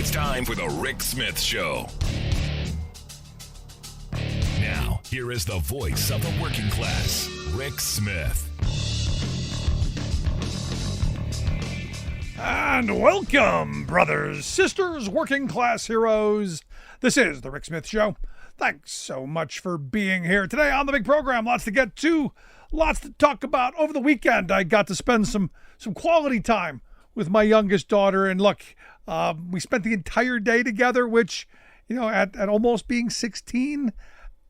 It's time for the Rick Smith Show. Now, here is the voice of the working class, Rick Smith. And welcome, brothers, sisters, working class heroes. This is the Rick Smith Show. Thanks so much for being here today on the big program. Lots to get to, lots to talk about. Over the weekend, I got to spend some quality time with my youngest daughter. And look, we spent the entire day together, which, at almost being 16,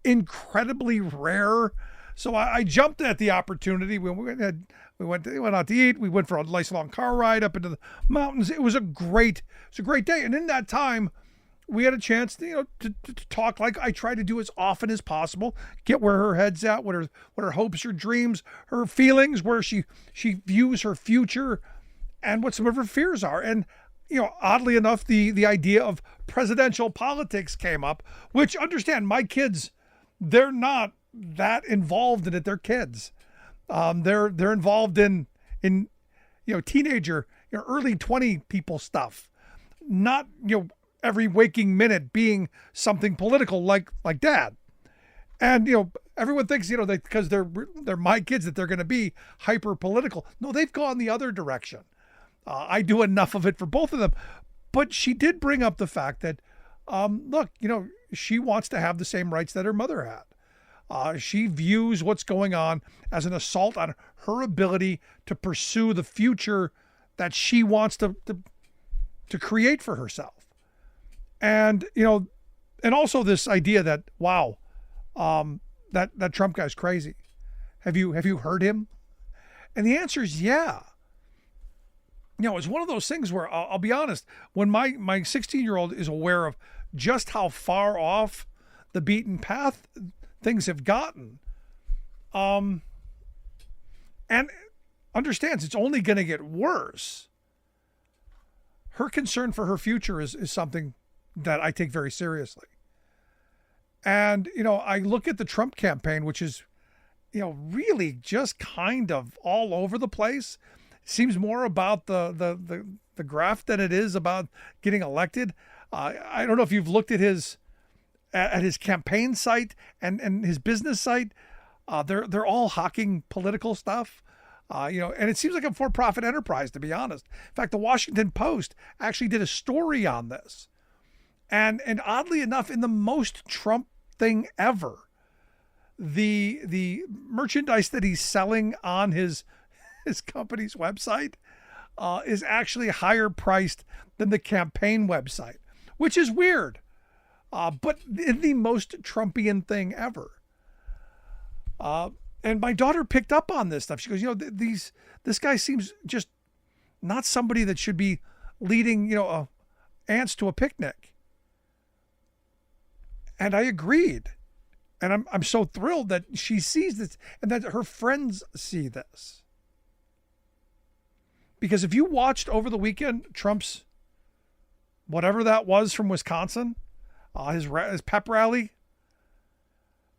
incredibly rare. So I jumped at the opportunity when we went out to eat. We went for a nice long car ride up into the mountains. It was a great day. And in that time, we had a chance to talk like I try to do as often as possible, get where her head's at, what her hopes, her dreams, her feelings, where she views her future, and what some of her fears are. And, oddly enough, the idea of presidential politics came up, which, understand, my kids, they're not that involved in it. They're kids. They're involved in teenager, early 20 people stuff, not, every waking minute being something political like dad. And, everyone thinks, that because they're my kids that they're going to be hyper political. No, they've gone the other direction. I do enough of it for both of them. But she did bring up the fact that, look, she wants to have the same rights that her mother had. She views what's going on as an assault on her ability to pursue the future that she wants to create for herself. And, and also this idea that, wow, that Trump guy's crazy. Have you heard him? And the answer is yeah. It's one of those things where I'll be honest, when my 16-year-old is aware of just how far off the beaten path things have gotten, and understands it's only going to get worse, her concern for her future is something that I take very seriously. And, I look at the Trump campaign, which is, really just kind of all over the place. Seems more about the graft than it is about getting elected. I don't know if you've looked at his campaign site and his business site. They're all hawking political stuff. And it seems like a for-profit enterprise, to be honest. In fact, the Washington Post actually did a story on this. And oddly enough, in the most Trump thing ever, the merchandise that he's selling on his company's website is actually higher priced than the campaign website, which is weird. But the most Trumpian thing ever. And my daughter picked up on this stuff. She goes, this guy seems just not somebody that should be leading, ants to a picnic. And I agreed. And I'm so thrilled that she sees this and that her friends see this. Because if you watched over the weekend Trump's whatever that was from Wisconsin, his pep rally,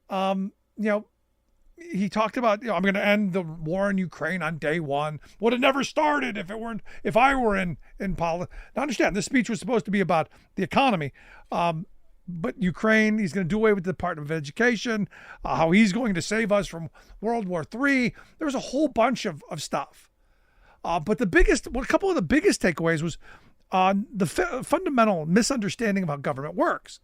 he talked about, I'm going to end the war in Ukraine on day one. Would have never started if I were in politics. Now understand, this speech was supposed to be about the economy. But Ukraine, he's going to do away with the Department of Education, how he's going to save us from World War III. There was a whole bunch of stuff. But a couple of the biggest takeaways was the fundamental misunderstanding of how government works.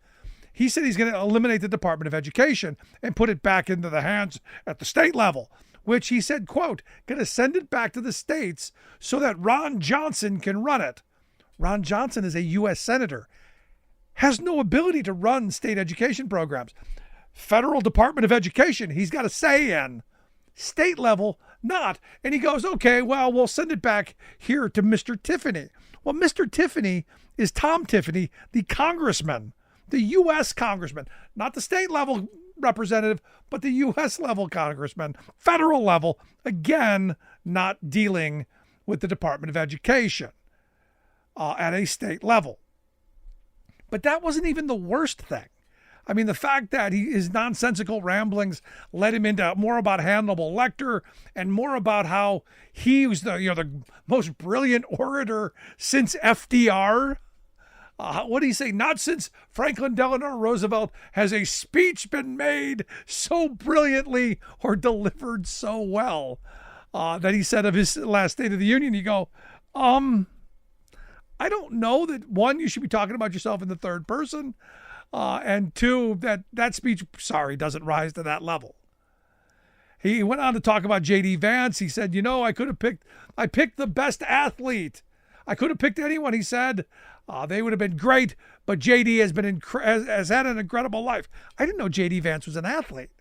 He said he's going to eliminate the Department of Education and put it back into the hands at the state level, which he said, quote, going to send it back to the states so that Ron Johnson can run it. Ron Johnson is a U.S. senator, has no ability to run state education programs. Federal Department of Education, he's got a say in. State level, not. And he goes, okay, well, we'll send it back here to Mr. Tiffany. Well, Mr. Tiffany is Tom Tiffany, the congressman, the U.S. congressman, not the state level representative, but the U.S. level congressman, federal level, again, not dealing with the Department of Education at a state level. But that wasn't even the worst thing. I mean, the fact that his nonsensical ramblings led him into more about Hannibal Lecter and more about how he was the most brilliant orator since FDR. What do you say? Not since Franklin Delano Roosevelt has a speech been made so brilliantly or delivered so well that he said of his last State of the Union. You go, I don't know that, one, you should be talking about yourself in the third person, and two, that speech, doesn't rise to that level. He went on to talk about J.D. Vance. He said, I picked the best athlete. I could have picked anyone, he said. They would have been great, but J.D. has had an incredible life. I didn't know J.D. Vance was an athlete.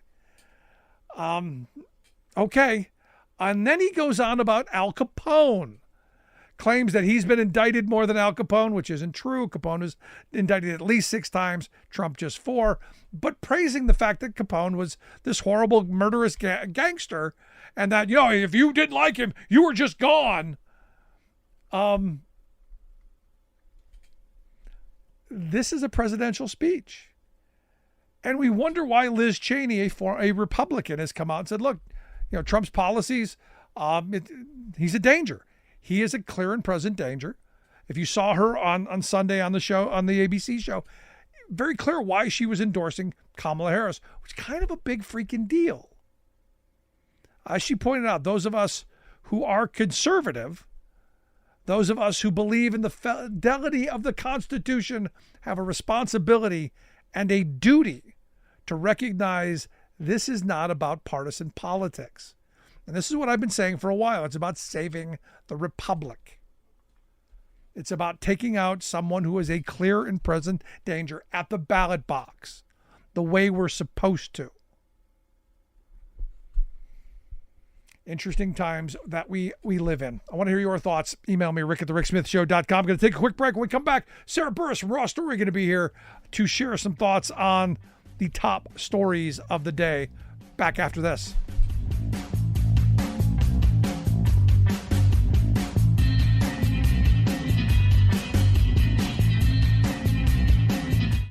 Okay. And then he goes on about Al Capone. Claims that he's been indicted more than Al Capone, which isn't true. Capone was indicted at least 6 times, Trump just 4. But praising the fact that Capone was this horrible, murderous gangster, and that, if you didn't like him, you were just gone. This is a presidential speech. And we wonder why Liz Cheney, a Republican, has come out and said, look, Trump's policies, he's a danger. He is a clear and present danger. If you saw her on Sunday on the show, on the ABC show, very clear why she was endorsing Kamala Harris, which is kind of a big freaking deal. As she pointed out, those of us who are conservative, those of us who believe in the fidelity of the Constitution, have a responsibility and a duty to recognize this is not about partisan politics. And this is what I've been saying for a while. It's about saving the republic. It's about taking out someone who is a clear and present danger at the ballot box, the way we're supposed to. Interesting times that we live in. I want to hear your thoughts. Email me, rick@thericksmithshow.com. I'm going to take a quick break. When we come back, Sarah Burris from Raw Story going to be here to share some thoughts on the top stories of the day. Back after this.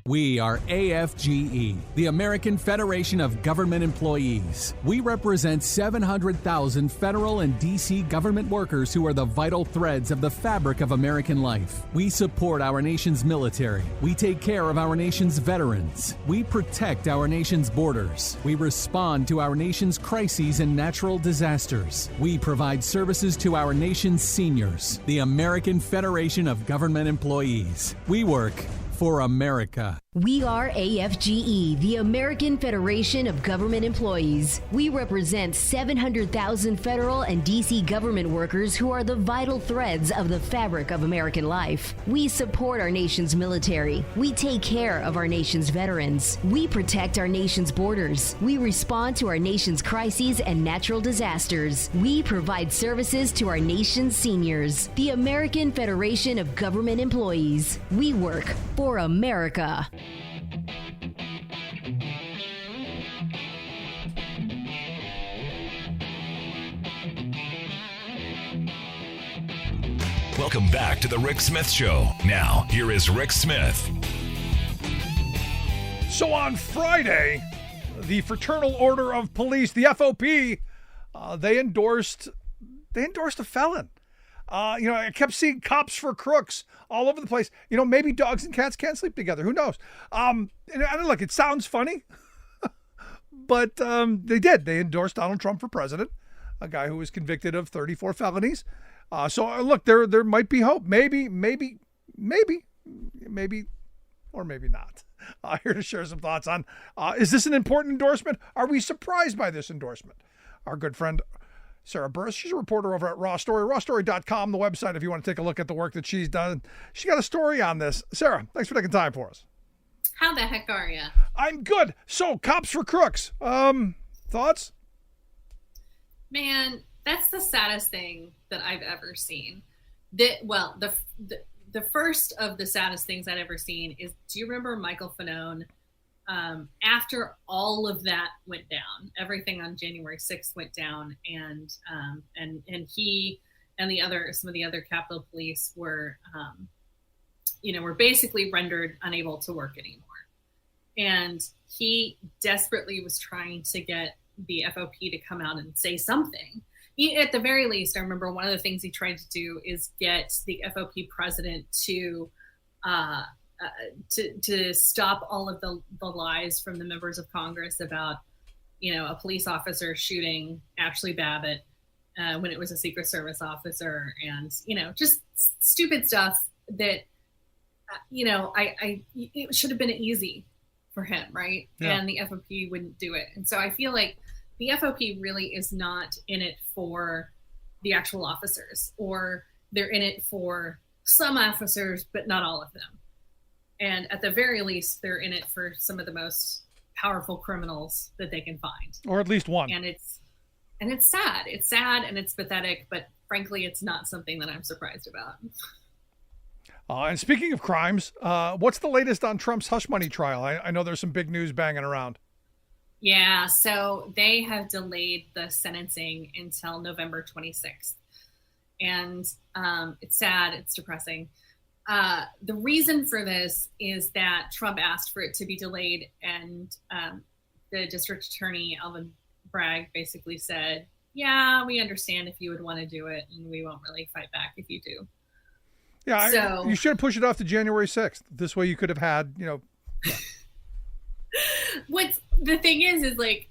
We are AFGE, the American Federation of Government Employees. We represent 700,000 federal and D.C. government workers who are the vital threads of the fabric of American life. We support our nation's military. We take care of our nation's veterans. We protect our nation's borders. We respond to our nation's crises and natural disasters. We provide services to our nation's seniors. The American Federation of Government Employees. We work for America. We are AFGE, the American Federation of Government Employees. We represent 700,000 federal and D.C. government workers who are the vital threads of the fabric of American life. We support our nation's military. We take care of our nation's veterans. We protect our nation's borders. We respond to our nation's crises and natural disasters. We provide services to our nation's seniors. The American Federation of Government Employees. We work for America. Welcome back to the Rick Smith Show. Now, here is Rick Smith. So on Friday, the Fraternal Order of Police, the FOP, they endorsed a felon. I kept seeing cops for crooks all over the place. Maybe dogs and cats can't sleep together. Who knows? And look, it sounds funny, but they did. They endorsed Donald Trump for president, a guy who was convicted of 34 felonies. So look, there might be hope. Maybe, or maybe not. Here to share some thoughts on, is this an important endorsement? Are we surprised by this endorsement? Our good friend Sarah Burris, she's a reporter over at Raw Story, rawstory.com, the website, if you want to take a look at the work that she's done. She got a story on this. Sarah, thanks for taking time for us. How the heck are you? I'm good. So, cops for crooks. Thoughts? Man, that's the saddest thing that I've ever seen. The first of the saddest things I've ever seen is, do you remember Michael Fanone? After all of that went down, everything on January 6th went down, and he and some of the other Capitol Police were basically rendered unable to work anymore. And he desperately was trying to get the FOP to come out and say something. At the very least, I remember one of the things he tried to do is get the FOP president to to stop all of the lies from the members of Congress about, a police officer shooting Ashley Babbitt when it was a Secret Service officer, and just stupid stuff that it should have been easy for him, right? Yeah. And the FOP wouldn't do it, and so I feel like the FOP really is not in it for the actual officers, or they're in it for some officers, but not all of them. And at the very least, they're in it for some of the most powerful criminals that they can find, or at least one. And it's sad. It's sad and it's pathetic, but frankly, it's not something that I'm surprised about. And speaking of crimes, what's the latest on Trump's hush money trial? I know there's some big news banging around. Yeah, so they have delayed the sentencing until November 26th. And it's sad, it's depressing. The reason for this is that Trump asked for it to be delayed, and the district attorney, Alvin Bragg, basically said, yeah, we understand if you would want to do it, and we won't really fight back if you do. Yeah, you should have pushed it off to January 6th. This way you could have had, What's the thing is like,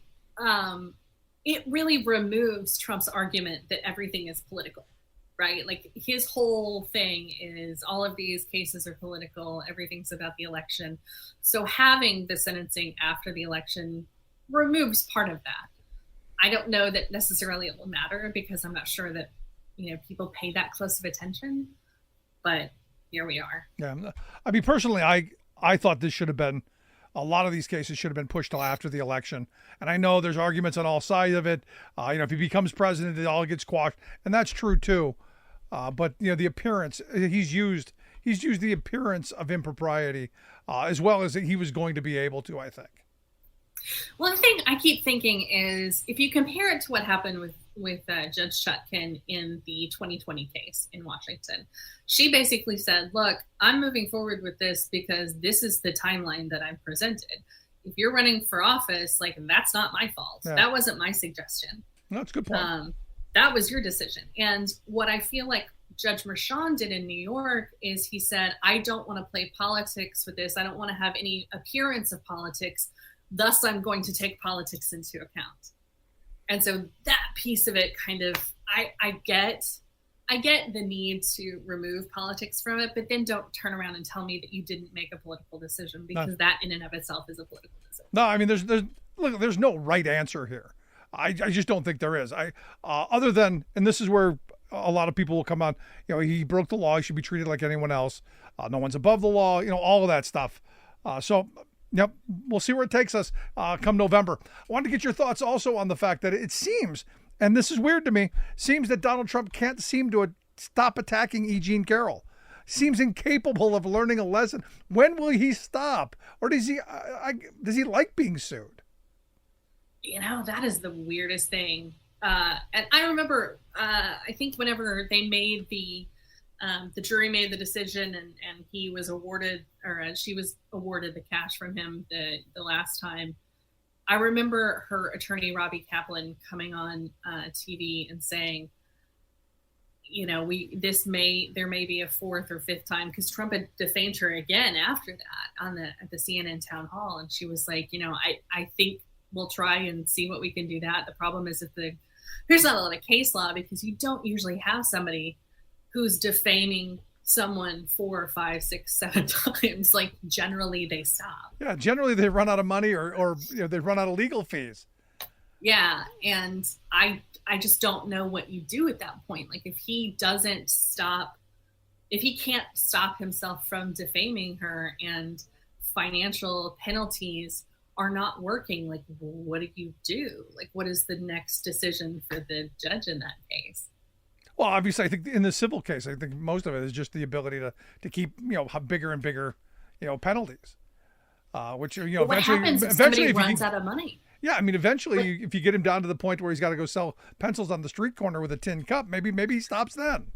it really removes Trump's argument that everything is political, right? Like, his whole thing is all of these cases are political. Everything's about the election. So having the sentencing after the election removes part of that. I don't know that necessarily it will matter, because I'm not sure that, people pay that close of attention, but here we are. Yeah. I mean, personally, I thought this should have been, a lot of these cases should have been pushed till after the election. And I know there's arguments on all sides of it. If he becomes president, it all gets quashed. And that's true too. But the appearance, he's used the appearance of impropriety as well as he was going to be able to, I think. Well, the thing I keep thinking is, if you compare it to what happened with Judge Chutkan in the 2020 case in Washington, she basically said, look, I'm moving forward with this because this is the timeline that I've presented. If you're running for office, that's not my fault. Yeah. That wasn't my suggestion. That's a good point. That was your decision. And what I feel like Judge Merchan did in New York is he said, I don't want to play politics with this. I don't want to have any appearance of politics. Thus, I'm going to take politics into account. And so that piece of it kind of, I get the need to remove politics from it, but then don't turn around and tell me that you didn't make a political decision, because that in and of itself is a political decision. No, I mean, there's no right answer here. I just don't think there is. Other than, and this is where a lot of people will come on, he broke the law. He should be treated like anyone else. No one's above the law, all of that stuff. Yep, we'll see where it takes us come November. I wanted to get your thoughts also on the fact that it seems, and this is weird to me, seems that Donald Trump can't seem to stop attacking E. Jean Carroll. Seems incapable of learning a lesson. When will he stop? Or does he like being sued? That is the weirdest thing. And I remember, I think whenever they made the jury made the decision and he was awarded, or she was awarded the cash from him the last time, I remember her attorney, Robbie Kaplan, coming on TV and saying, there may be a fourth or fifth time, because Trump had defamed her again after that at the CNN town hall. And she was like, I think we'll try and see what we can do that. The problem is there's not a lot of case law, because you don't usually have somebody who's defaming someone 4, 5, 6, 7 times. Generally they stop. Yeah, generally they run out of money or they run out of legal fees. Yeah, and I just don't know what you do at that point. If he doesn't stop, if he can't stop himself from defaming her, and financial penalties are not working, what do you do? What is the next decision for the judge in that case? Well, obviously, I think in the civil case, I think most of it is just the ability to keep, bigger and bigger, penalties. Which, what eventually, happens if somebody runs out of money? Yeah, I mean, eventually, if you get him down to the point where he's got to go sell pencils on the street corner with a tin cup, maybe he stops then.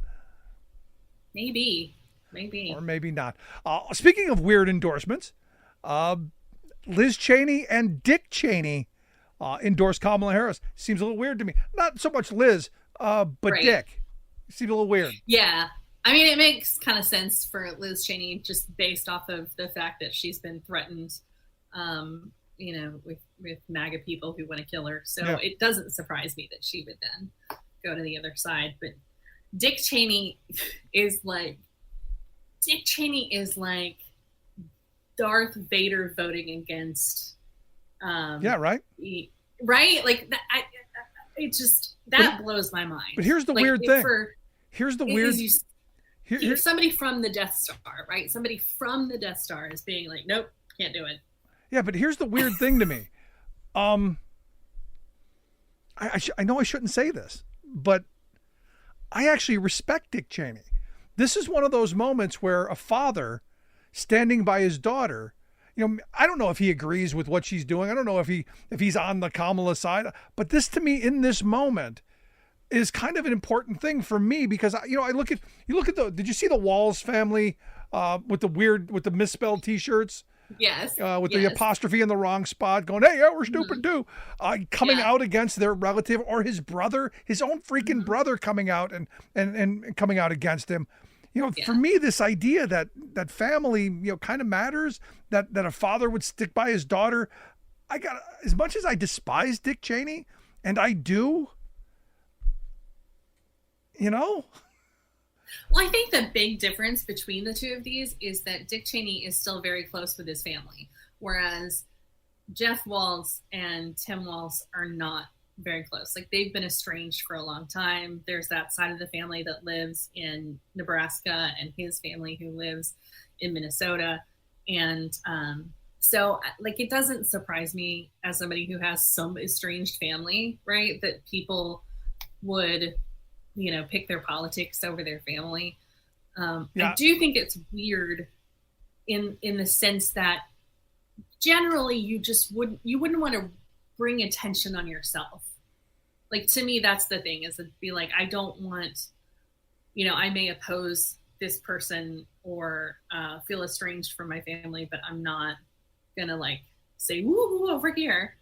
Maybe. Or maybe not. Speaking of weird endorsements, Liz Cheney and Dick Cheney endorsed Kamala Harris. Seems a little weird to me. Not so much Liz, but right. Dick. Seems a little weird. Yeah. I mean, it makes kind of sense for Liz Cheney just based off of the fact that she's been threatened, with MAGA people who want to kill her. So It doesn't surprise me that she would then go to the other side. But Dick Cheney is like Darth Vader voting against. Right. Right. Like that. That blows my mind. But here's the weird thing. Here's the weird. Here's somebody from the Death Star, right? Somebody from the Death Star is being like, nope, can't do it. Yeah, but here's the weird thing to me. I know I shouldn't say this, but I actually respect Dick Cheney. This is one of those moments where a father standing by his daughter, I don't know if he agrees with what she's doing. I don't know if he's on the Kamala side, but this to me in this moment is kind of an important thing for me because you look at did you see the Walls family with the misspelled T-shirts? Yes. The apostrophe in the wrong spot, going, "Hey, yeah, we're stupid too," coming out against their relative or his brother, his own freaking brother, coming out and coming out against him. For me, this idea that family, kind of matters, that a father would stick by his daughter. As much as I despise Dick Cheney, and I do, Well, I think the big difference between the two of these is that Dick Cheney is still very close with his family, whereas Jeff Walz and Tim Walz are not very close. Like, they've been estranged for a long time. There's that side of the family that lives in Nebraska and his family who lives in Minnesota. And so, like, it doesn't surprise me as somebody who has some estranged family, right, that people would pick their politics over their family. I do think it's weird in the sense that generally you wouldn't want to bring attention on yourself. Like, to me, that's the thing, is to be like, I don't want, I may oppose this person or feel estranged from my family, but I'm not gonna say woo over here,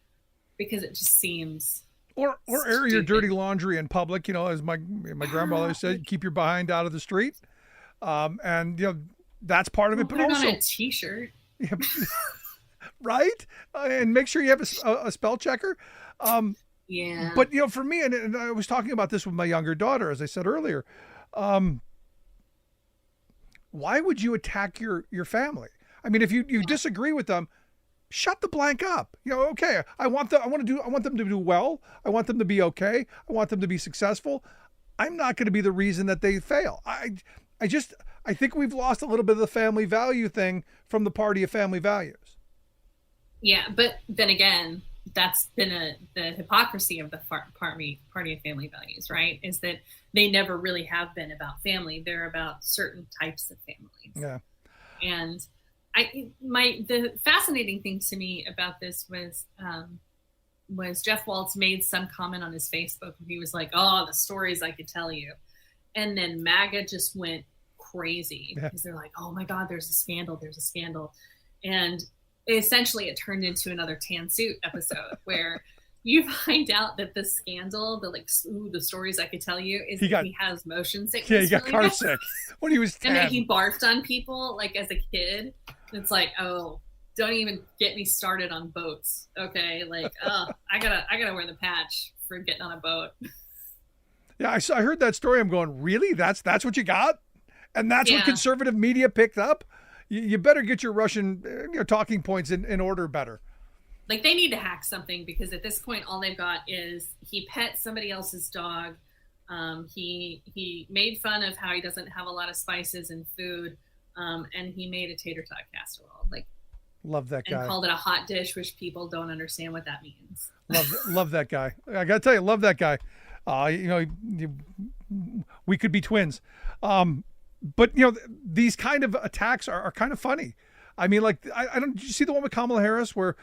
because it just seems Or air your dirty laundry in public, as my grandmother said, keep your behind out of the street. And that's part of it. But put it also on a T-shirt. Right? And make sure you have a spell checker. Yeah. But, for me, and I was talking about this with my younger daughter, as I said earlier, why would you attack your family? I mean, if you disagree with them, shut the blank up. Okay, I want them to do well. I want them to be okay. I want them to be successful. I'm not going to be the reason that they fail. I think we've lost a little bit of the family value thing from the party of family values. Yeah, but then again, that's been the hypocrisy of the party of family values, right? Is that they never really have been about family. They're about certain types of families. Yeah. And the fascinating thing to me about this was Jeff Walz made some comment on his Facebook. He was like, "Oh, the stories I could tell you," and then MAGA just went crazy because they're like, "Oh my God, there's a scandal! There's a scandal!" And essentially, it turned into another Tan Suit episode where you find out that the scandal, the stories I could tell you, is that he has motion sickness. Yeah, he got car sick when he was 10. And that he barfed on people as a kid. It's like, oh, don't even get me started on boats. Okay, I gotta wear the patch for getting on a boat. Yeah, I heard that story. I'm going, really? That's what you got? And that's what conservative media picked up? You better get your Russian talking points in order better. They need to hack something, because at this point, all they've got is he pet somebody else's dog. He made fun of how he doesn't have a lot of spices in food. And he made a tater tot casserole. Love that guy. And called it a hot dish, which people don't understand what that means. Love that guy. I got to tell you, love that guy. We could be twins. But these kind of attacks are kind of funny. I mean, I don't. Did you see the one with Kamala Harris where,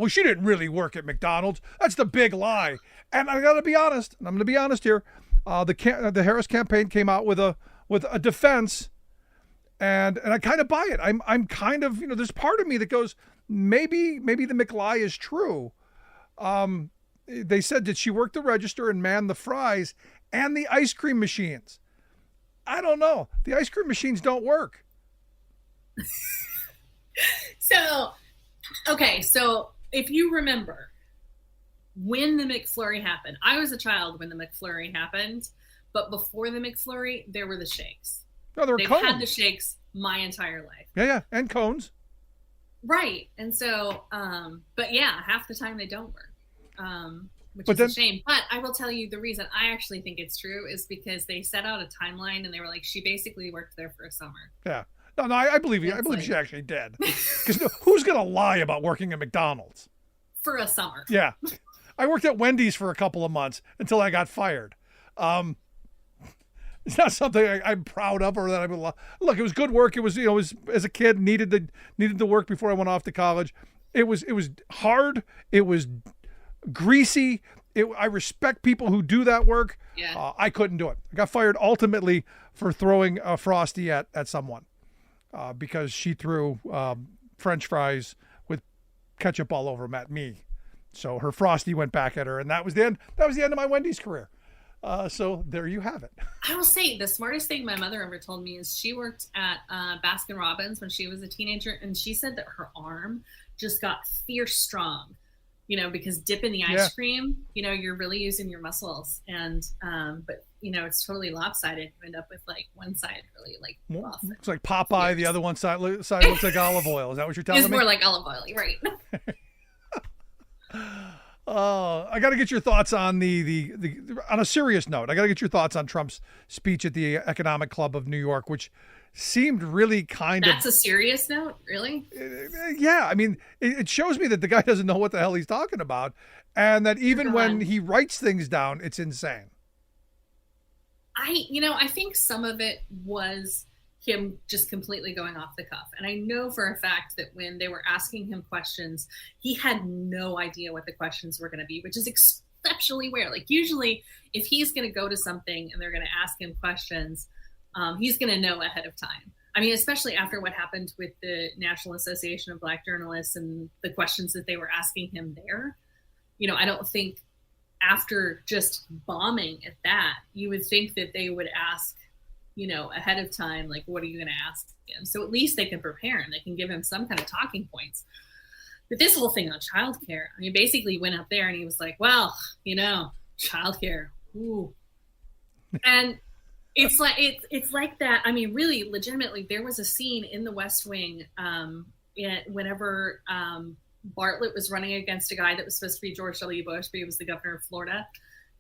she didn't really work at McDonald's? That's the big lie. And I got to be honest. And I'm going to be honest here. The Harris campaign came out with a defense, and I kind of buy it. I'm kind of, there's part of me that goes, maybe the McLie is true. They said that she worked the register and manned the fries and the ice cream machines. I don't know. The ice cream machines don't work. So if you remember when the McFlurry happened, I was a child when the McFlurry happened, but before the McFlurry, there were the shakes. No, there were They've cones. had the shakes my entire life. Yeah, and cones. Right. And so, but yeah, half the time they don't work, which is a shame. But I will tell you the reason I actually think it's true is because they set out a timeline and they were like, she basically worked there for a summer. Yeah. No, I believe you. I believe she actually did. Because who's going to lie about working at McDonald's? For a summer. Yeah. I worked at Wendy's for a couple of months until I got fired. It's not something I'm proud of or that I would look. It was good work. It was, as a kid, needed to work before I went off to college. It was hard. It was greasy. I respect people who do that work. Yeah. I couldn't do it. I got fired ultimately for throwing a Frosty at someone because she threw French fries with ketchup all over them at me. So her Frosty went back at her, and that was the end. That was the end of my Wendy's career. So there you have it. I will say the smartest thing my mother ever told me is she worked at Baskin Robbins when she was a teenager, and she said that her arm just got fierce strong, because dipping the ice cream, you're really using your muscles, and but it's totally lopsided. You end up with like one side really like rough. It's like Popeye. The other one side looks like olive oil. Is that what you're telling me? It's more like olive oil, right? I got to get your thoughts on the on a serious note. I got to get your thoughts on Trump's speech at the Economic Club of New York, which seemed really That's a serious note, really? Yeah, I mean, it shows me that the guy doesn't know what the hell he's talking about, and that even when he writes things down, it's insane. I think some of it was him just completely going off the cuff. And I know for a fact that when they were asking him questions, he had no idea what the questions were going to be, which is exceptionally rare. Like usually if he's going to go to something and they're going to ask him questions, he's going to know ahead of time. I mean, especially after what happened with the National Association of Black Journalists and the questions that they were asking him there. I don't think after just bombing at that, you would think that they would ask, ahead of time, like, what are you going to ask him? So at least they can prepare him. They can give him some kind of talking points. But this whole thing on childcare, I mean, basically he went up there and he was like, well, childcare. Ooh. And it's like that. I mean, really legitimately, there was a scene in the West Wing whenever Bartlett was running against a guy that was supposed to be George W. Bush, but he was the governor of Florida.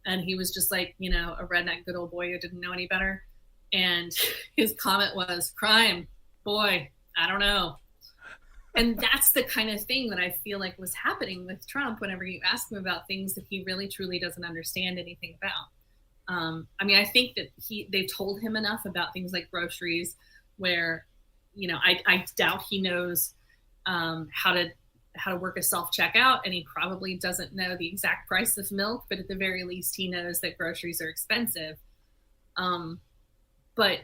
And he was just like, a redneck good old boy who didn't know any better. And his comment was, crime, boy, I don't know. And that's the kind of thing that I feel like was happening with Trump whenever you ask him about things that he really, truly doesn't understand anything about. I mean, I think that they told him enough about things like groceries where, I doubt he knows how to work a self-checkout, and he probably doesn't know the exact price of milk, but at the very least he knows that groceries are expensive. But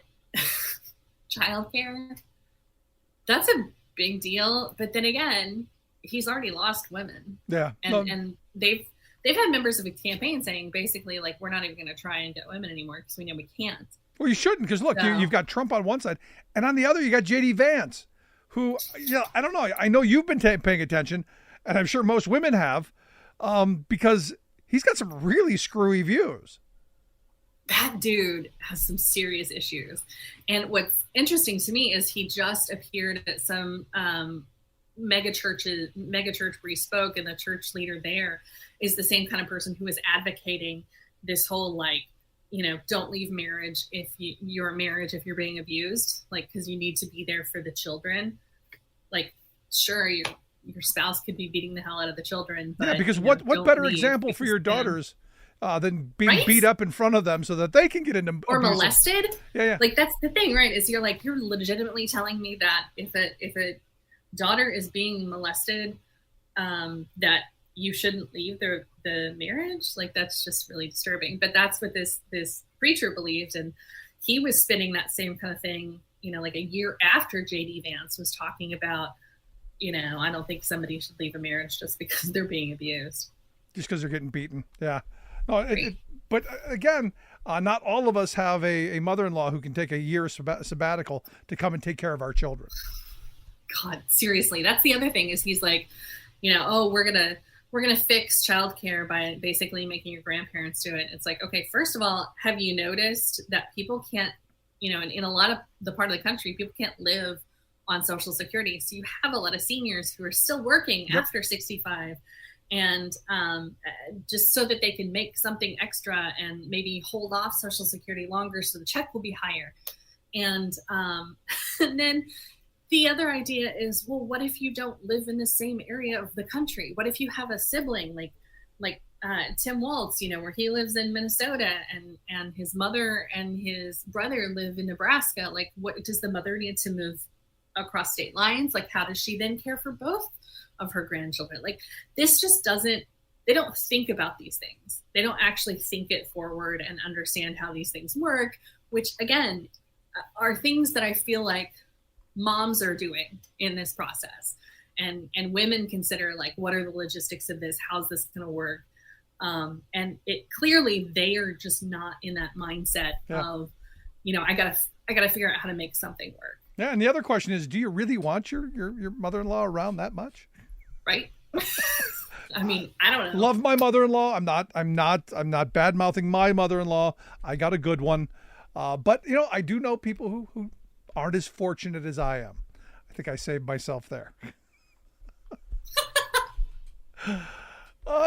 childcare, that's a big deal. But then again, he's already lost women. Yeah. And they've had members of a campaign saying basically like, we're not even going to try and get women anymore because we know we can't. Well, you shouldn't, because look, you've got Trump on one side, and on the other you got J.D. Vance, who, I don't know. I know you've been paying attention, and I'm sure most women have, because he's got some really screwy views. That dude has some serious issues. And what's interesting to me is he just appeared at some mega church where he spoke, and the church leader there is the same kind of person who is advocating this whole don't leave marriage if your marriage if you're being abused, because you need to be there for the children. Sure, your spouse could be beating the hell out of the children, but because what better example for your daughters than being beat up in front of them so that they can get into or molested. Yeah. That's the thing, right? Is you're legitimately telling me that if a daughter is being molested, that you shouldn't leave the marriage? That's just really disturbing. But that's what this preacher believed, and he was spinning that same kind of thing. A year after J.D. Vance was talking about, I don't think somebody should leave a marriage just because they're being abused. Just because they're getting beaten. Yeah. No, but again, not all of us have a mother-in-law who can take a year sabbatical to come and take care of our children. God, seriously. That's the other thing is he's like, oh, we're going to fix childcare by basically making your grandparents do it. It's like, okay, first of all, have you noticed that people can't, in a lot of the part of the country, people can't live on Social Security. So you have a lot of seniors who are still working after 65 and just so that they can make something extra and maybe hold off Social Security longer so the check will be higher. And then the other idea is, well, what if you don't live in the same area of the country? What if you have a sibling like Tim Waltz, where he lives in Minnesota and his mother and his brother live in Nebraska? Like, what does the mother need to move across state lines? Like, how does she then care for both of her grandchildren? Like, this just they don't think about these things. They don't actually think it forward and understand how these things work, which again, are things that I feel like moms are doing in this process. And women consider, like, what are the logistics of this? How's this going to work? And it clearly they are just not in that mindset of, I gotta figure out how to make something work. Yeah. And the other question is, do you really want your mother-in-law around that much? Right. I mean, I don't know. Love my mother-in-law. I'm not bad-mouthing my mother-in-law. I got a good one. But I do know people who aren't as fortunate as I am. I think I saved myself there.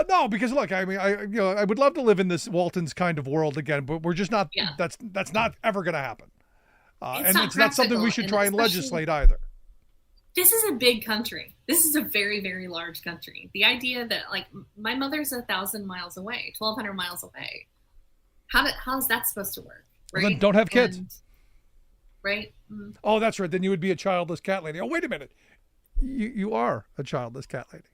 No, because look, I mean, I would love to live in this Walton's kind of world again, but we're just not. Yeah. That's not ever going to happen, and it's not something we should try and legislate either. This is a big country. This is a very, very large country. The idea that, like, my mother's 1,000 miles away, 1,200 miles away. How's that supposed to work? Right? Well, then don't have kids. Right. Mm. Oh, that's right. Then you would be a childless cat lady. Oh, wait a minute. You are a childless cat lady.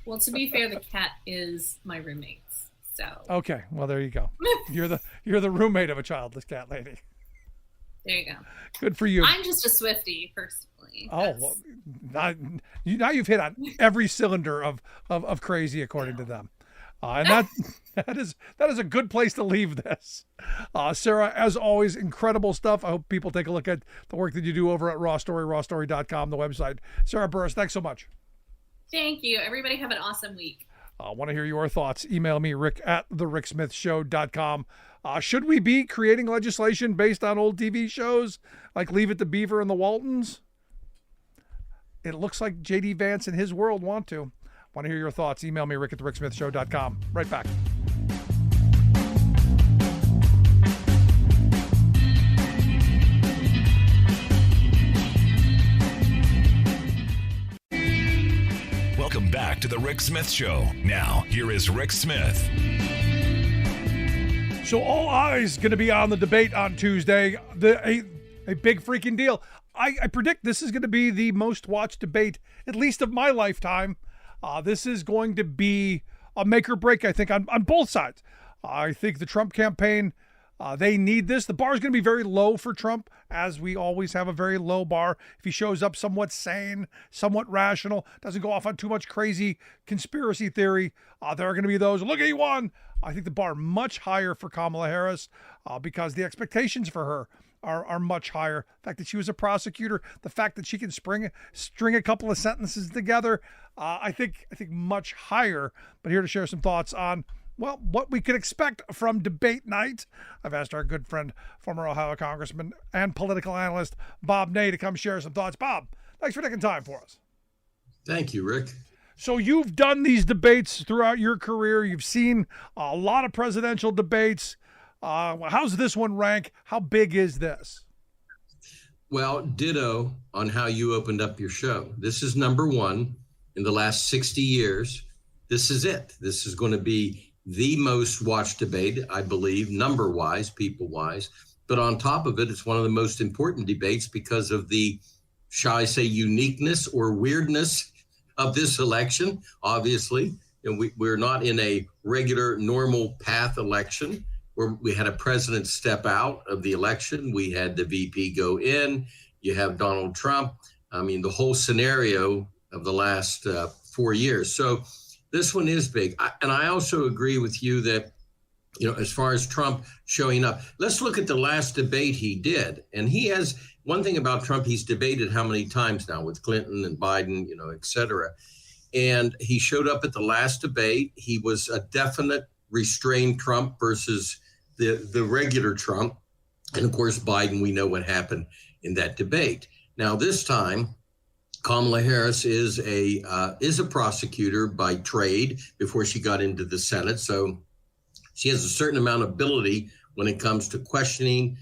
Well, to be fair, the cat is my roommate's. So. Okay. Well, there you go. You're the roommate of a childless cat lady. There you go. Good for you. I'm just a Swiftie, personally. Oh, well, now you've hit on every cylinder of crazy, according to them. And that is a good place to leave this. Sarah, as always, incredible stuff. I hope people take a look at the work that you do over at rawstory.com, the website. Sarah Burris, thanks so much. Thank you. Everybody have an awesome week. I want to hear your thoughts. Email me, rick@thericksmithshow.com. Should we be creating legislation based on old TV shows like Leave It to Beaver and the Waltons? It looks like J.D. Vance and his world want to. Want to hear your thoughts? Email me, rick@thericksmithshow.com. Right back. Welcome back to the Rick Smith Show. Now, here is Rick Smith. So all eyes going to be on the debate on Tuesday. A big freaking deal. I predict this is going to be the most watched debate, at least of my lifetime. This is going to be a make or break, I think, on both sides. I think the Trump campaign, they need this. The bar is going to be very low for Trump, as we always have a very low bar. If he shows up somewhat sane, somewhat rational, doesn't go off on too much crazy conspiracy theory, there are going to be those, look, he won. I think the bar much higher for Kamala Harris because the expectations for her are much higher. The fact that she was a prosecutor, the fact that she can string a couple of sentences together, I think much higher. But here to share some thoughts on, well, what we could expect from debate night. I've asked our good friend, former Ohio Congressman and political analyst Bob Ney to come share some thoughts. Bob, thanks for taking time for us. Thank you, Rick. So you've done these debates throughout your career. You've seen a lot of presidential debates. How's this one rank? How big is this? Well, ditto on how you opened up your show. This is number one in the last 60 years. This is it. This is going to be the most watched debate, I believe, number-wise, people-wise. But on top of it, it's one of the most important debates because of the, shall I say, uniqueness or weirdness of this election, obviously. And we're not in a regular, normal path election where we had a president step out of the election. We had the VP go in. You have Donald Trump. I mean, the whole scenario of the last 4 years. So this one is big. And I also agree with you that as far as Trump showing up, let's look at the last debate he did. And he has one thing about Trump, he's debated how many times now with Clinton and Biden, et cetera. And he showed up at the last debate. He was a definite restrained Trump versus the regular Trump. And of course, Biden, we know what happened in that debate. Now, this time, Kamala Harris is a prosecutor by trade before she got into the Senate. So she has a certain amount of ability when it comes to questioning,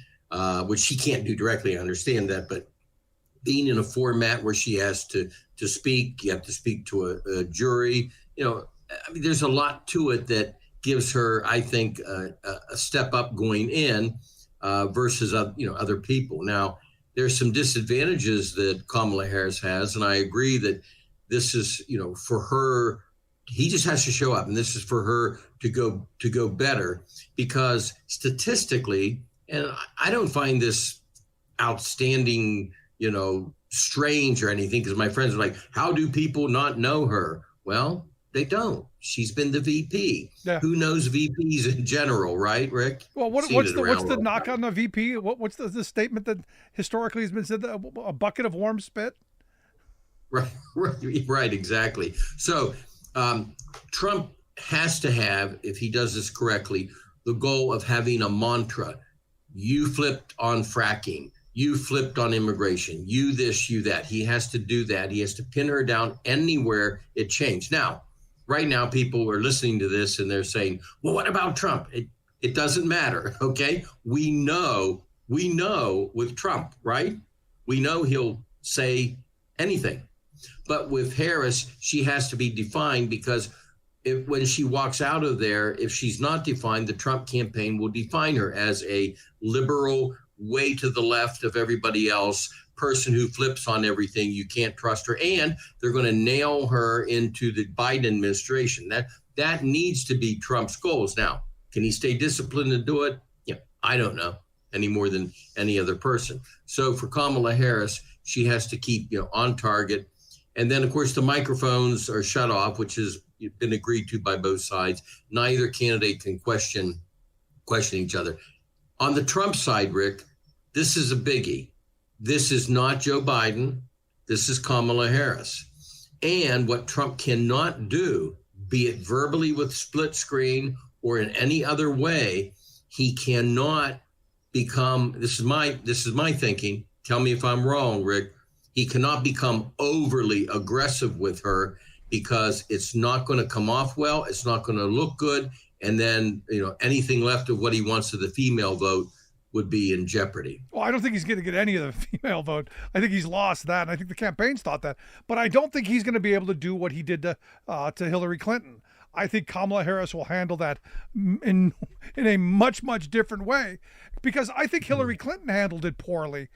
which she can't do directly. I understand that. But being in a format where she has to speak, you have to speak to a jury. There's a lot to it that gives her, I think, a step up going in versus other people. Now, there's some disadvantages that Kamala Harris has, and I agree that this is for her. He just has to show up, and this is for her to go better, because statistically, and I don't find this outstanding, strange or anything, because my friends are like, how do people not know her? Well, they don't. She's been the VP. Yeah. Who knows VPs in general, right, Rick? Well, what's the knock on the VP? What's the statement that historically has been said? A bucket of warm spit? Right, exactly. So Trump has to have, if he does this correctly, the goal of having a mantra. You flipped on fracking. You flipped on immigration. You this, you that. He has to do that. He has to pin her down anywhere it changed. Now, right now, people are listening to this and they're saying, well, what about Trump? It doesn't matter, okay? We know with Trump, right? We know he'll say anything. But with Harris, she has to be defined, because when she walks out of there, if she's not defined, the Trump campaign will define her as a liberal, way to the left of everybody else, person who flips on everything. You can't trust her. And they're going to nail her into the Biden administration. That needs to be Trump's goals. Now, can he stay disciplined to do it? Yeah, I don't know, any more than any other person. So for Kamala Harris, she has to keep on target. And then, of course, the microphones are shut off, which has been agreed to by both sides. Neither candidate can question each other. On the Trump side, Rick, this is a biggie. This is not Joe Biden. This is Kamala Harris. And what Trump cannot do, be it verbally with split screen or in any other way, he cannot become, this is my thinking. Tell me if I'm wrong, Rick. He cannot become overly aggressive with her, because it's not going to come off well. It's not going to look good. And then, anything left of what he wants of the female vote would be in jeopardy. Well, I don't think he's going to get any of the female vote. I think he's lost that, and I think the campaigns thought that. But I don't think he's going to be able to do what he did to Hillary Clinton. I think Kamala Harris will handle that in a much, much different way, because I think Hillary Clinton handled it poorly,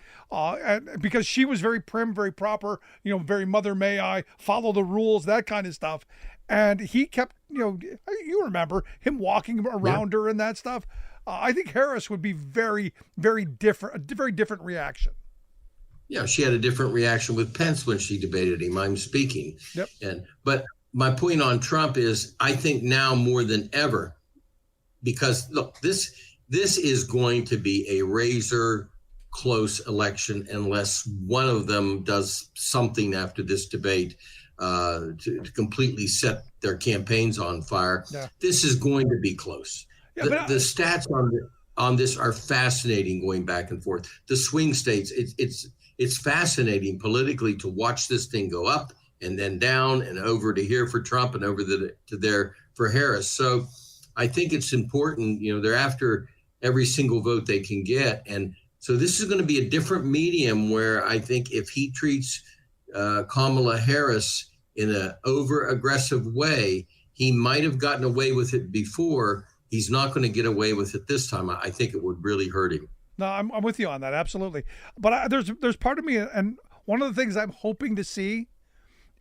because she was very prim, very proper, very mother may I, follow the rules, that kind of stuff. And he kept, you remember him walking around her and that stuff. I think Harris would be very, very different, a very different reaction. Yeah, she had a different reaction with Pence when she debated him. I'm speaking. Yep. But my point on Trump is, I think now more than ever, because look, this is going to be a razor close election unless one of them does something after this debate to completely set their campaigns on fire. Yeah. This is going to be close. Yeah, the stats on this are fascinating, going back and forth. The swing states, it's fascinating politically to watch this thing go up and then down and over to here for Trump and over to there for Harris. So I think it's important, they're after every single vote they can get. And so this is going to be a different medium where I think if he treats Kamala Harris in an over-aggressive way, he might have gotten away with it before. He's not going to get away with it this time. I think it would really hurt him. No, I'm with you on that. Absolutely. But there's part of me, and one of the things I'm hoping to see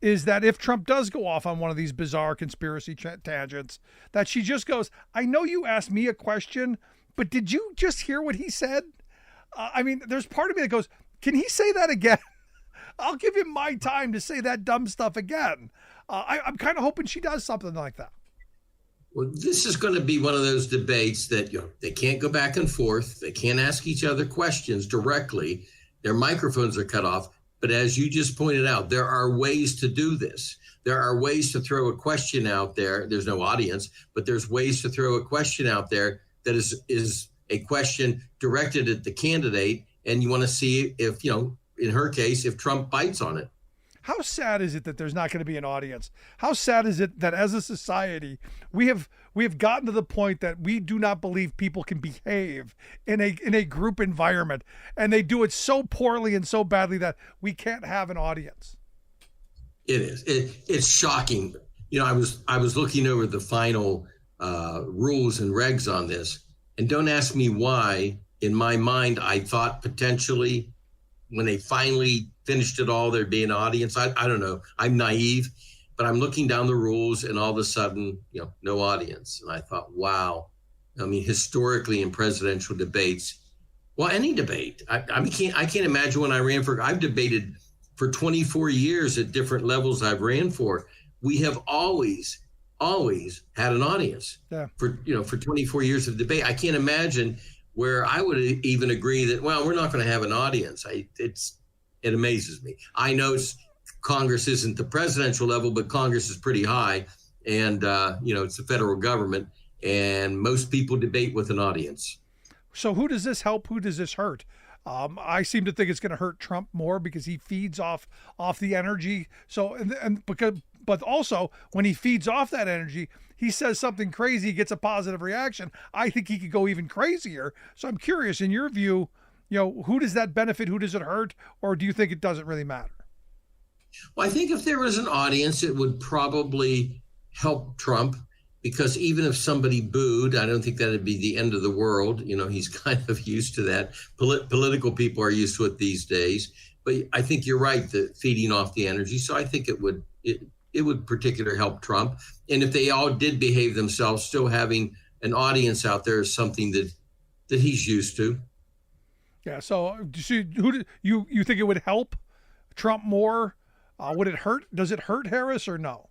is that if Trump does go off on one of these bizarre conspiracy tangents, that she just goes, I know you asked me a question, but did you just hear what he said? There's part of me that goes, can he say that again? I'll give him my time to say that dumb stuff again. I'm kind of hoping she does something like that. Well, this is going to be one of those debates that they can't go back and forth. They can't ask each other questions directly. Their microphones are cut off. But as you just pointed out, there are ways to do this. There are ways to throw a question out there. There's no audience, but there's ways to throw a question out there that is a question directed at the candidate. And you want to see if, in her case, if Trump bites on it. How sad is it that there's not going to be an audience? How sad is it that as a society, we have gotten to the point that we do not believe people can behave in a group environment, and they do it so poorly and so badly that we can't have an audience? It is. It's shocking. I was looking over the final rules and regs on this, and don't ask me why. In my mind, I thought potentially when they finally finished it all, there'd be an audience. I don't know. I'm naive, but I'm looking down the rules and all of a sudden, no audience. And I thought, wow. I mean, historically in presidential debates, well, any debate, I can't imagine when I ran I've debated for 24 years at different levels I've ran for. We have always had an audience for 24 years of debate. I can't imagine where I would even agree that, well, we're not going to have an audience. It amazes me. I know Congress isn't the presidential level, but Congress is pretty high. And, it's the federal government. And most people debate with an audience. So who does this help? Who does this hurt? I seem to think it's going to hurt Trump more because he feeds off the energy. So, but also when he feeds off that energy, he says something crazy, gets a positive reaction. I think he could go even crazier. So I'm curious, in your view, who does that benefit? Who does it hurt? Or do you think it doesn't really matter? Well, I think if there was an audience, it would probably help Trump, because even if somebody booed, I don't think that'd be the end of the world. He's kind of used to that. Political people are used to it these days. But I think you're right, that feeding off the energy. So I think it would particularly help Trump. And if they all did behave themselves, still having an audience out there is something that he's used to. Yeah. So who do you think it would help Trump more? Would it hurt? Does it hurt Harris or no?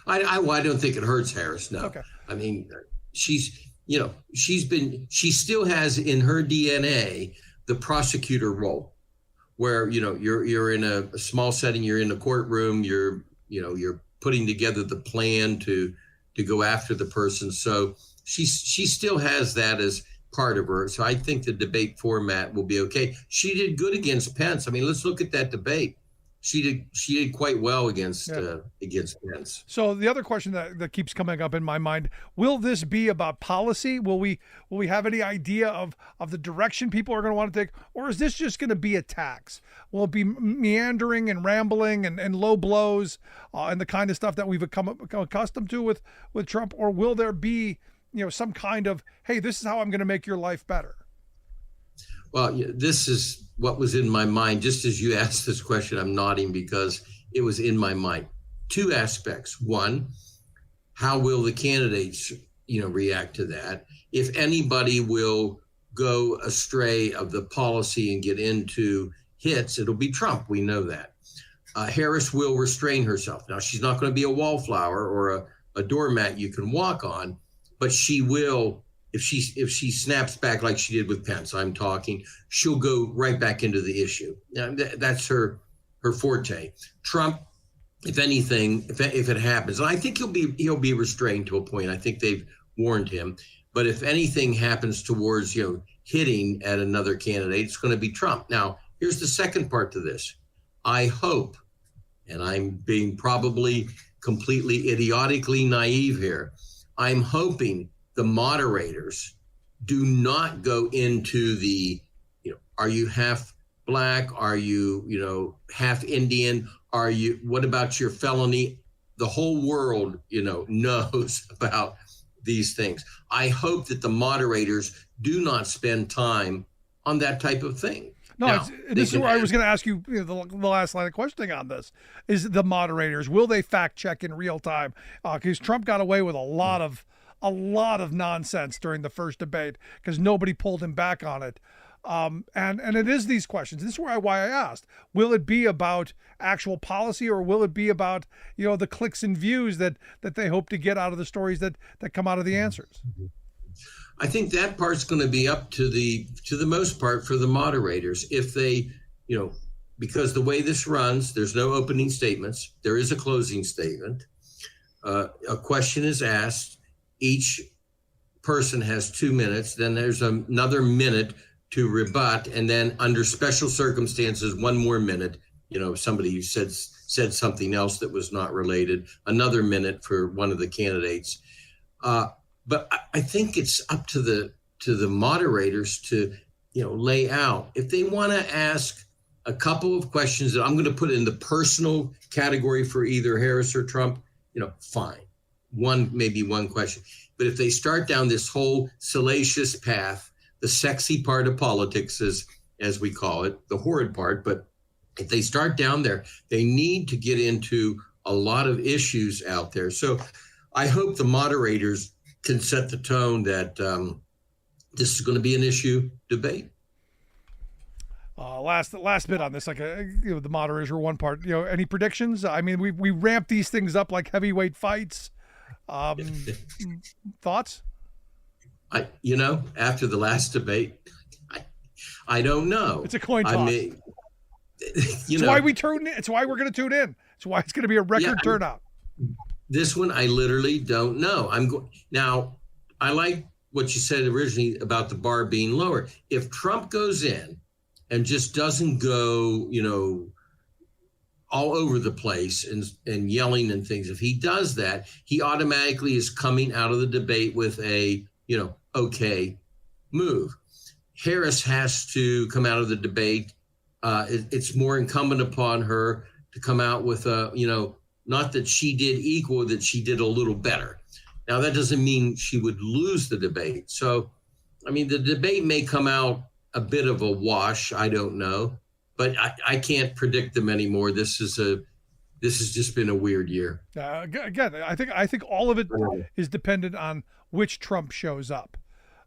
I don't think it hurts Harris. No. Okay. I mean, she still has in her DNA the prosecutor role, where you're in a small setting, you're in a courtroom, you're putting together the plan to go after the person. So she still has that as part of her. So I think the debate format will be okay. She did good against Pence. I mean, let's look at that debate. She did quite well against Pence. So the other question that keeps coming up in my mind, will this be about policy? Will we have any idea of the direction people are going to want to take? Or is this just going to be attacks? Will it be meandering and rambling and low blows and the kind of stuff that we've become accustomed to with Trump? Or will there be some kind of, hey, this is how I'm going to make your life better? Well, this is what was in my mind. Just as you asked this question, I'm nodding because it was in my mind. Two aspects. One, how will the candidates, react to that? If anybody will go astray of the policy and get into hits, it'll be Trump. We know that. Harris will restrain herself. Now, she's not going to be a wallflower or a doormat you can walk on, but she will. If she snaps back like she did with Pence, she'll go right back into the issue. Now, that's her forte. Trump, if anything, if it happens, and I think he'll be restrained to a point. I think they've warned him. But if anything happens towards hitting at another candidate, it's going to be Trump. Now, here's the second part to this. I hope, and I'm being probably completely idiotically naive here, I'm hoping the moderators do not go into the, are you half black? Are you, half Indian? What about your felony? The whole world, knows about these things. I hope that the moderators do not spend time on that type of thing. No, this is where I was going to ask you, the last line of questioning on this is the moderators. Will they fact check in real time? Because Trump got away with a lot of nonsense during the first debate because nobody pulled him back on it. And it is these questions. This is why I asked, will it be about actual policy, or will it be about, the clicks and views that they hope to get out of the stories that come out of the answers? I think that part's going to be up to the most part for the moderators. If they, because the way this runs, there's no opening statements. There is a closing statement. A question is asked. Each person has 2 minutes. Then there's another minute to rebut. And then under special circumstances, 1 more minute. Somebody who said something else that was not related, another minute for one of the candidates. But I think it's up to the moderators to, lay out. If they want to ask a couple of questions that I'm going to put in the personal category for either Harris or Trump, fine. Maybe one question. But if they start down this whole salacious path, the sexy part of politics, as we call it, the horrid part, but if they start down there, they need to get into a lot of issues out there. So I hope the moderators can set the tone that this is going to be an issue debate. Last bit on this, the moderators were one part. Any predictions? I mean, we ramp these things up like heavyweight fights. Thoughts? After the last debate, I don't know. It's a coin toss. I mean, it's why we tune in. It's why we're going to tune in. It's why it's going to be a record turnout. This one, I literally don't know. Now, I like what you said originally about the bar being lower. If Trump goes in and just doesn't go, all over the place and yelling and things, if he does that, he automatically is coming out of the debate with a, okay move. Harris has to come out of the debate. It's more incumbent upon her to come out with a, not that she did equal, that she did a little better. Now, that doesn't mean she would lose the debate. So, the debate may come out a bit of a wash. I don't know, but I can't predict them anymore. This has just been a weird year. Again, I think all of it is dependent on which Trump shows up.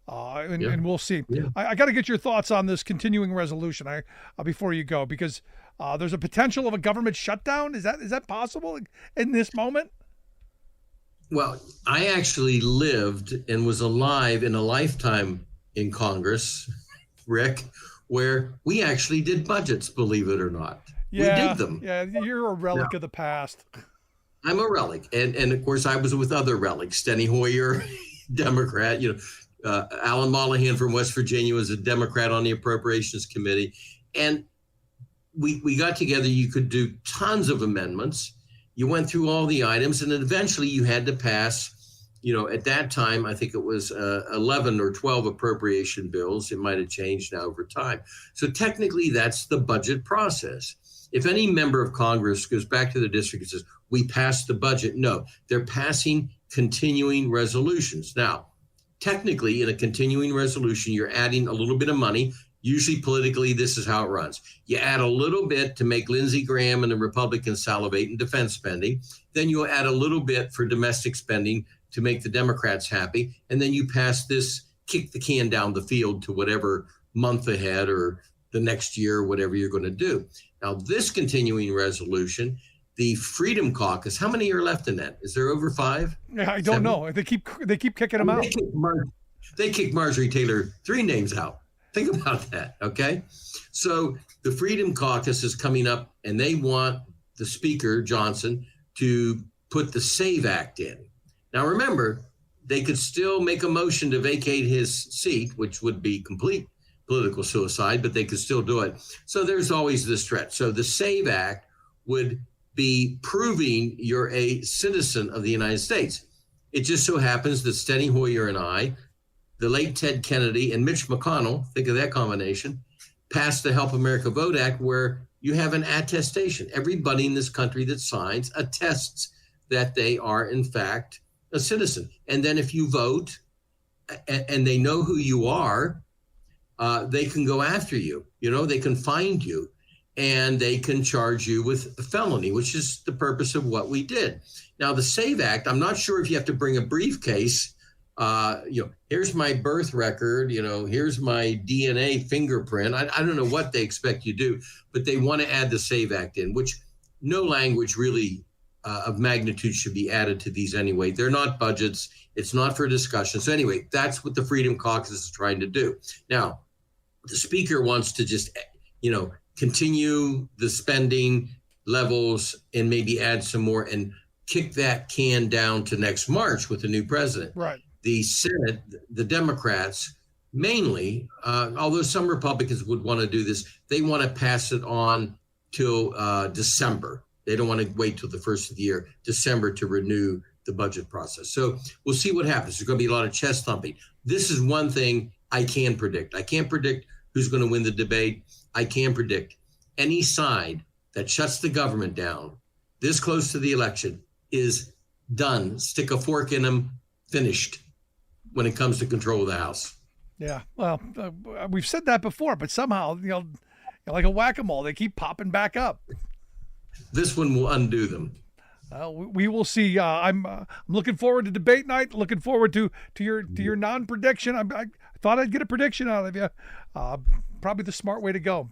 And we'll see. Yeah. I got to get your thoughts on this continuing resolution before you go, because there's a potential of a government shutdown. Is that possible in this moment? Well, I actually lived and was alive in a lifetime in Congress, Rick, where we actually did budgets, believe it or not. Yeah, we did them. Yeah, you're a relic of the past. I'm a relic. And of course, I was with other relics. Steny Hoyer, Democrat, Alan Mollahan from West Virginia was a Democrat on the Appropriations Committee. And we got together. You could do tons of amendments. You went through all the items, and then eventually you had to pass, at that time, I think it was 11 or 12 appropriation bills. It might have changed now over time. So technically, that's the budget process. If any member of Congress goes back to the district and says, we passed the budget, no, they're passing continuing resolutions. Now, technically, in a continuing resolution, you're adding a little bit of money. Usually politically, this is how it runs. You add a little bit to make Lindsey Graham and the Republicans salivate in defense spending. Then you'll add a little bit for domestic spending to make the Democrats happy. And then you pass this, kick the can down the field to whatever month ahead or the next year, whatever you're going to do. Now, this continuing resolution, the Freedom Caucus, how many are left in that? Is there over 5? Yeah, I don't know. They keep kicking them out. They kicked Marjorie Taylor 3 names out. Think about that, okay? So the Freedom Caucus is coming up, and they want the Speaker, Johnson, to put the SAVE Act in. Now, remember, they could still make a motion to vacate his seat, which would be complete political suicide, but they could still do it. So there's always this threat. So the SAVE Act would be proving you're a citizen of the United States. It just so happens that Steny Hoyer and I, the late Ted Kennedy and Mitch McConnell, think of that combination, passed the Help America Vote Act, where you have an attestation. Everybody in this country that signs attests that they are, in fact, a citizen. And then if you vote and they know who you are, they can go after you. They can find you and they can charge you with a felony, which is the purpose of what we did. Now, the SAVE Act, I'm not sure if you have to bring a briefcase Here's my birth record, here's my DNA fingerprint. I don't know what they expect you to do, but they want to add the SAVE Act in, which no language really of magnitude should be added to these anyway. They're not budgets. It's not for discussion. So anyway, that's what the Freedom Caucus is trying to do. Now, the speaker wants to just, continue the spending levels and maybe add some more and kick that can down to next March with the new president. Right. The Senate, the Democrats, mainly, although some Republicans would want to do this, they want to pass it on till December. They don't want to wait till the first of the year, December, to renew the budget process. So we'll see what happens. There's going to be a lot of chest thumping. This is one thing I can predict. I can't predict who's going to win the debate. I can predict any side that shuts the government down this close to the election is done. Stick a fork in them, finished when it comes to control of the House. Yeah, well, we've said that before, but somehow, like a whack-a-mole, they keep popping back up. This one will undo them. We will see. I'm looking forward to debate night. Looking forward to your non-prediction. I thought I'd get a prediction out of you. Probably the smart way to go.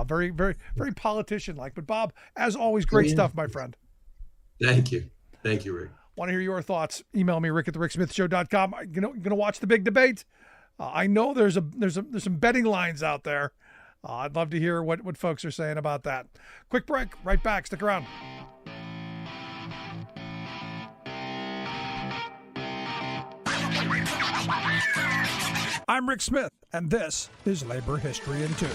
Very, very, very politician-like. But Bob, as always, great stuff, my friend. Thank you, Rick. Want to hear your thoughts? Email me, rick@thericksmithshow.com. Gonna watch the big debate. I know there's some betting lines out there. I'd love to hear what folks are saying about that. Quick break. Right back. Stick around. I'm Rick Smith, and this is Labor History in 2.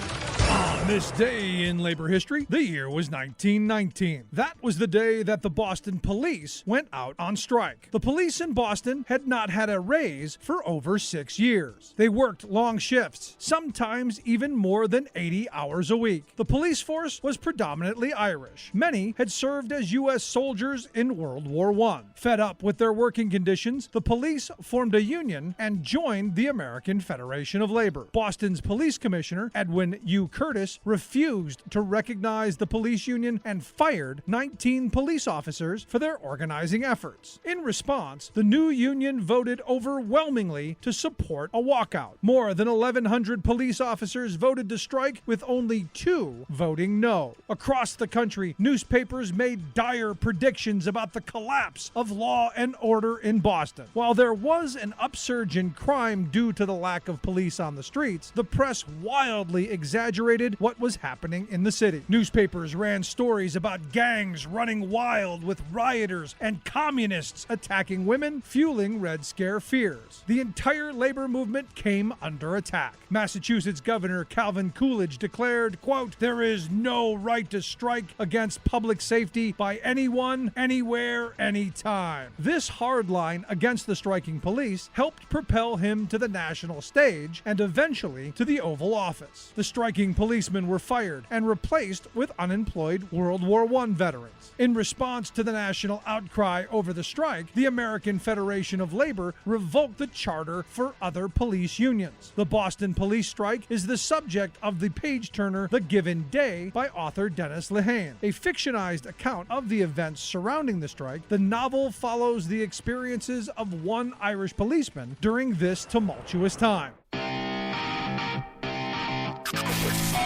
On this day in labor history, the year was 1919. That was the day that the Boston police went out on strike. The police in Boston had not had a raise for over 6 years. They worked long shifts, sometimes even more than 80 hours a week. The police force was predominantly Irish. Many had served as U.S. soldiers in World War I. Fed up with their working conditions, the police formed a union and joined the American Federation of Labor. Boston's police commissioner, Edwin U. Curtis, refused to recognize the police union and fired 19 police officers for their organizing efforts. In response, the new union voted overwhelmingly to support a walkout. More than 1,100 police officers voted to strike, with only 2 voting no. Across the country, newspapers made dire predictions about the collapse of law and order in Boston. While there was an upsurge in crime due to the lack of police on the streets, the press wildly exaggerated what was happening in the city. Newspapers ran stories about gangs running wild with rioters and communists attacking women, fueling Red Scare fears. The entire labor movement came under attack. Massachusetts Governor Calvin Coolidge declared, quote, "There is no right to strike against public safety by anyone, anywhere, anytime." This hard line against the striking police helped propel him to the national stage and eventually to the Oval Office. The striking policemen were fired and replaced with unemployed World War I veterans. In response to the national outcry over the strike, the American Federation of Labor revoked the charter for other police unions. The Boston police strike is the subject of the page-turner The Given Day by author Dennis Lehane. A fictionized account of the events surrounding the strike, the novel follows the experiences of one Irish policeman during this tumultuous time.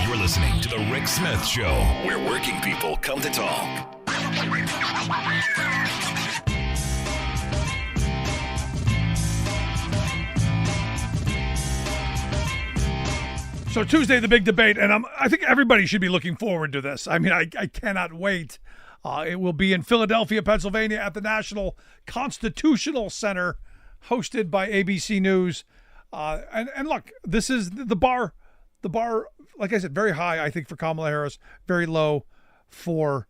You're listening to The Rick Smith Show, where working people come to talk. So Tuesday, the big debate, and I think everybody should be looking forward to this. I mean, I cannot wait. It will be in Philadelphia, Pennsylvania, at the National Constitutional Center, hosted by ABC News. And look, this is the bar, like I said, very high, I think, for Kamala Harris, very low for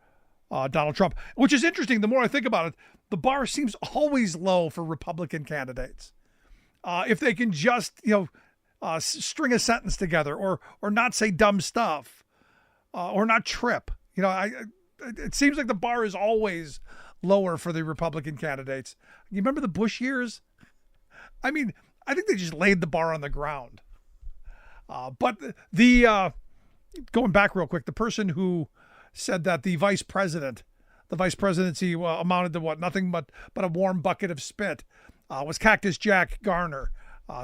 Donald Trump, which is interesting. The more I think about it, the bar seems always low for Republican candidates. If they can just, string a sentence together or not say dumb stuff or not trip. It seems like the bar is always lower for the Republican candidates. You remember the Bush years? I mean, I think they just laid the bar on the ground. But going back real quick, the person who said that the vice presidency amounted to what? Nothing but a warm bucket of spit. was Cactus Jack Garner,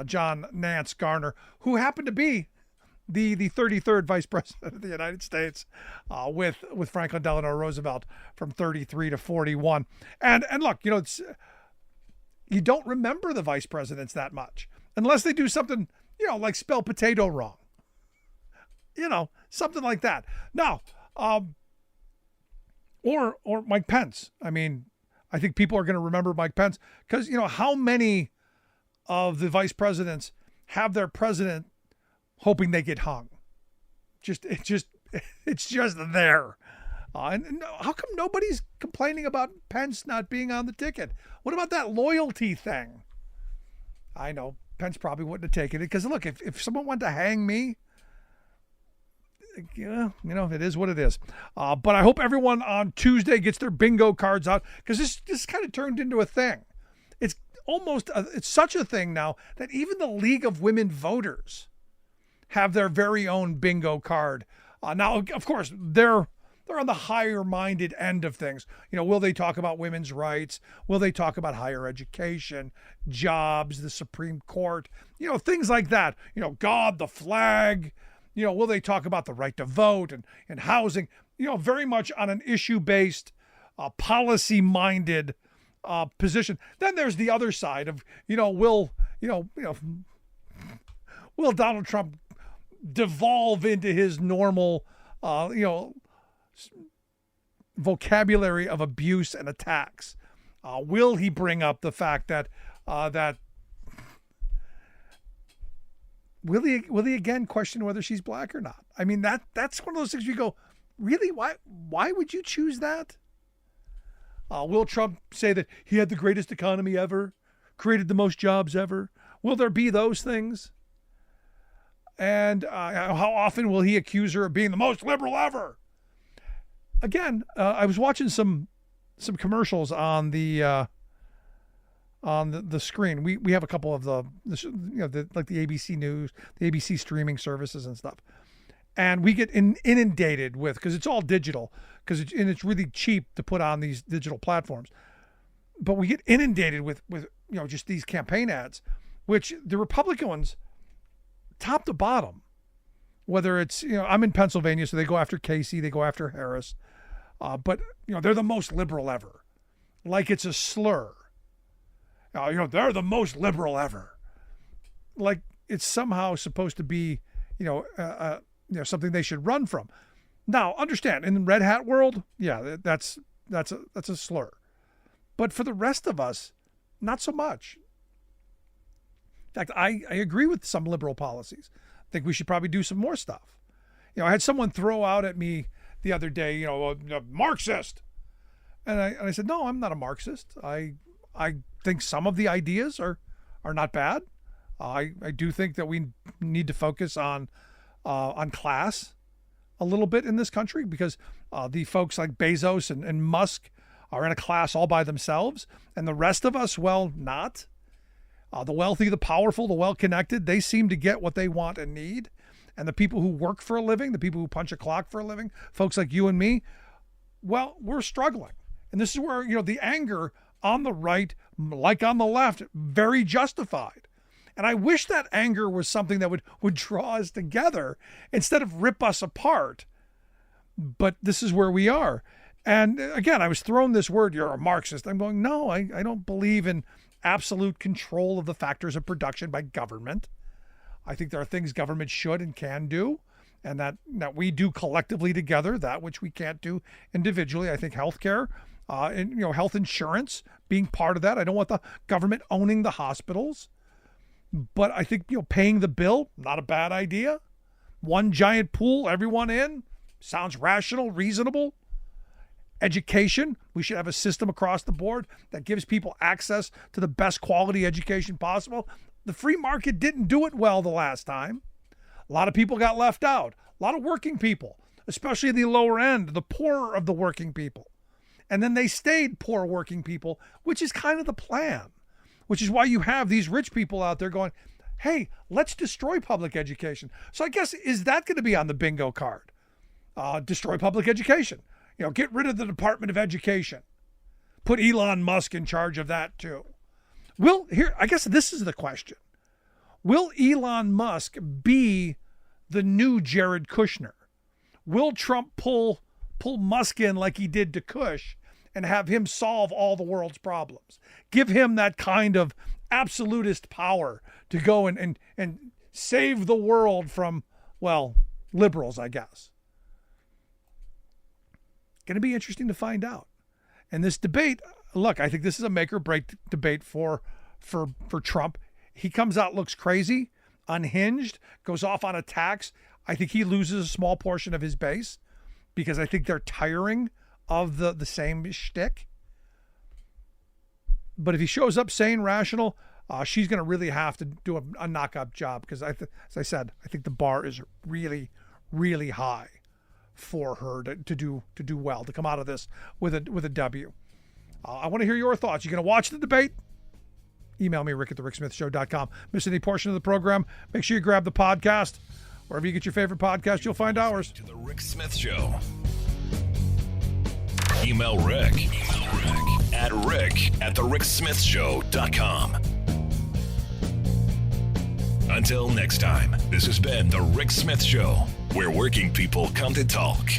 John Nance Garner, who happened to be the 33rd Vice President of the United States, with Franklin Delano Roosevelt from 33 to 41. And look, you don't remember the vice presidents that much unless they do something, like spell potato wrong, something like that. Now, or Mike Pence. I mean, I think people are going to remember Mike Pence because, how many of the vice presidents have their president hoping they get hung? It's just there. And how come nobody's complaining about Pence not being on the ticket? What about that loyalty thing? I know Pence probably wouldn't have taken it because, look, if someone wanted to hang me, it is what it is. But I hope everyone on Tuesday gets their bingo cards out because this kind of turned into a thing. It's it's such a thing now that even the League of Women Voters have their very own bingo card. Now, of course, they're on the higher-minded end of things. Will they talk about women's rights? Will they talk about higher education, jobs, the Supreme Court? Things like that. God, the flag. Will they talk about the right to vote and housing? Very much on an issue-based, policy-minded position. Then there's the other side of, will Donald Trump devolve into his normal, vocabulary of abuse and attacks? Will he bring up the fact that will he again question whether she's black or not? I mean, that's one of those things you go, really? Why would you choose that? Will Trump say that he had the greatest economy ever, created the most jobs ever? Will there be those things? And how often will he accuse her of being the most liberal ever? Again, I was watching some commercials on the screen. We have a couple of like the ABC News, the ABC streaming services and stuff, and we get inundated with, because it's all digital, and it's really cheap to put on these digital platforms, but we get inundated with just these campaign ads, which the Republican ones, top to bottom, whether it's, I'm in Pennsylvania, so they go after Casey, they go after Harris, but they're the most liberal ever, like it's a slur. They're the most liberal ever, like it's somehow supposed to be, something they should run from. Now, understand, in the red hat world, yeah, that's a slur, but for the rest of us, not so much. In fact, I agree with some liberal policies. I think we should probably do some more stuff. I had someone throw out at me the other day, a Marxist. And I said, no, I'm not a Marxist. I think some of the ideas are not bad. I do think that we need to focus on class a little bit in this country, because the folks like Bezos and Musk are in a class all by themselves, and the rest of us, well, not. The wealthy, the powerful, the well-connected, they seem to get what they want and need. And the people who work for a living, the people who punch a clock for a living, folks like you and me, well, we're struggling. And this is where, the anger on the right, like on the left, very justified. And I wish that anger was something that would draw us together instead of rip us apart. But this is where we are. And again, I was thrown this word, you're a Marxist. I'm going, no, I don't believe in absolute control of the factors of production by government. I think there are things government should and can do, and that we do collectively together, that which we can't do individually. I think healthcare, and health insurance being part of that. I don't want the government owning the hospitals, but I think paying the bill, not a bad idea. One giant pool, everyone in, sounds rational, reasonable. Education, we should have a system across the board that gives people access to the best quality education possible. The free market didn't do it well the last time. A lot of people got left out. A lot of working people, especially the lower end, the poorer of the working people. And then they stayed poor working people, which is kind of the plan, which is why you have these rich people out there going, hey, let's destroy public education. So I guess, is that going to be on the bingo card? Destroy public education. Get rid of the Department of Education. Put Elon Musk in charge of that too. I guess this is the question. Will Elon Musk be the new Jared Kushner? Will Trump pull Musk in like he did to Kush and have him solve all the world's problems? Give him that kind of absolutist power to go and save the world from, well, liberals, I guess. Going to be interesting to find out. And this debate, look, I think this is a make or break debate for Trump. He comes out, looks crazy, unhinged, goes off on attacks. I think he loses a small portion of his base because I think they're tiring of the same shtick. But if he shows up sane, rational, she's going to really have to do a knock-up job because, as I said, I think the bar is really, really high for her to do well, to come out of this with a W. I want to hear your thoughts. You going to watch the debate? Email me, rick@thericksmithshow.com. Miss any portion of the program? Make sure you grab the podcast. Wherever you get your favorite podcast, you'll find ours. To the Rick Smith Show. Email Rick at rick@thericksmithshow.com. Until next time, this has been The Rick Smith Show, where working people come to talk.